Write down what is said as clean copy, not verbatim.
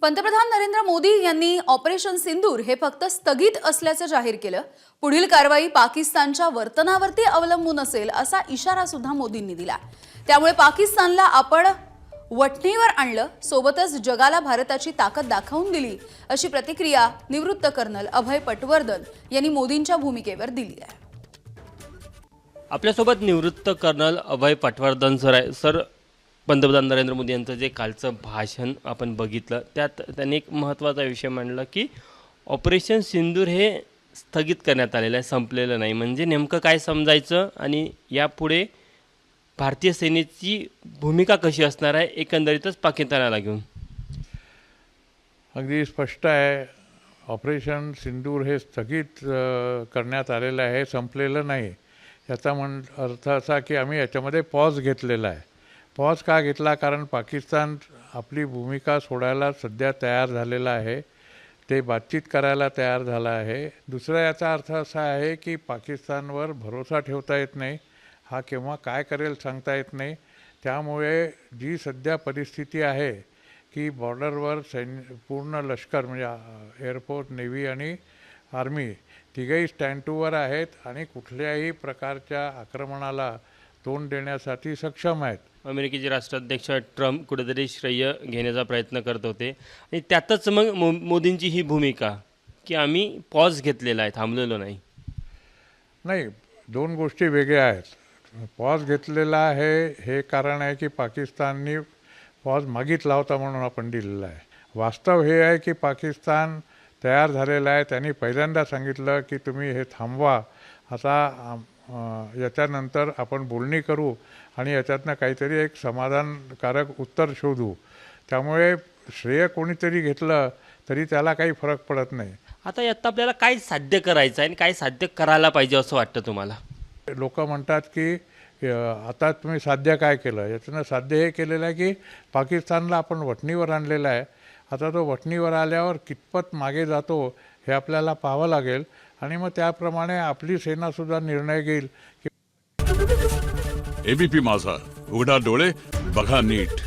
पंतप्रधान नरेंद्र मोदी यांनी ऑपरेशन सिंदूर हे फक्त स्थगित असल्याचं जाहीर केलं। पुढील कारवाई पाकिस्तानच्या वर्तनावरती अवलंबून असेल असा इशारा सुद्धा मोदींनी दिला। त्यामुळे पाकिस्तानला आपण वठणीवर आणलं, सोबतच जगाला भारताची ताकद दाखवून दिली, अशी प्रतिक्रिया निवृत्त कर्नल अभय पटवर्धन यांनी मोदींच्या भूमिकेवर दिली आहे। आपल्यासोबत निवृत्त कर्नल अभय पटवर्धन सर पंतप्रधान नरेंद्र मोदी यांचं जे कालचं भाषण आपण बघितलं, त्यात त्यांनी एक महत्त्वाचा विषय मांडला की ऑपरेशन सिंदूर हे स्थगित करण्यात आलेलं आहे, संपलेलं नाही। म्हणजे नेमकं काय समजायचं आणि यापुढे भारतीय सेनेची भूमिका कशी असणार आहे एकंदरीतच पाकिस्तानाला घेऊन? अगदी स्पष्ट आहे, ऑपरेशन सिंदूर हे स्थगित करण्यात आलेलं आहे, संपलेलं नाही। याचा अर्थ असा की आम्ही याच्यामध्ये पॉज घेतलेला आहे। पॉज का घेतला? कारण पाकिस्तान आपली भूमिका सोडायला सध्या तयार झालेला आहे, ते बातचीत करायला तयार झाला आहे। दुसरा याचा अर्थ असा आहे की पाकिस्तानवर भरोसा ठेवता येत नाही, हा केव्हा काय करेल सांगता येत नाही। त्यामुळे जी सध्या परिस्थिती आहे की बॉर्डरवर पूर्ण लष्कर म्हणजे एअरफोर्स, नेव्ही आणि आर्मी तिघेही स्टँड टूवर आहेत आणि कुठल्याही प्रकारच्या आक्रमणाला तोंड देण्यासाठी सक्षम आहेत। अमेरिकेचे राष्ट्राध्यक्ष ट्रम्प कुठेतरी श्रेय घेण्याचा प्रयत्न करत होते आणि त्यातच मग मोदींची ही भूमिका की आम्ही पॉज घेतलेला आहे, थांबलेलो नाही। नाही, दोन गोष्टी वेगळ्या आहेत। पॉज घेतलेला आहे हे कारण आहे की पाकिस्ताननी पॉज मागितला होता म्हणून आपण दिलेला आहे। वास्तव हे आहे की पाकिस्तान तयार झालेला आहे। त्यांनी पहिल्यांदा सांगितलं की तुम्ही हे थांबवा, आता याच्यानंतर आपण बोलणी करू आणि याच्यातनं काहीतरी एक समाधानकारक उत्तर शोधू। त्यामुळे श्रेय कोणीतरी घेतलं तरी त्याला काही फरक पडत नाही। आता यात आपल्याला काय साध्य करायचं आहे आणि काय साध्य करायला पाहिजे असं वाटतं तुम्हाला? लोक म्हणतात की आता तुम्ही साध्य काय केलं? याच्यानं साध्य हे केलेलं आहे की पाकिस्तानला आपण वठणीवर आणलेलं आहे। आता तो वठणीवर आल्यावर कितपत मागे जातो हे आपल्याला पाहावं लागेल आणि मग त्याप्रमाणे आपली सेनासुद्धा निर्णय घेईल की एबीपी माझा, उघडा डोळे बघा नीट।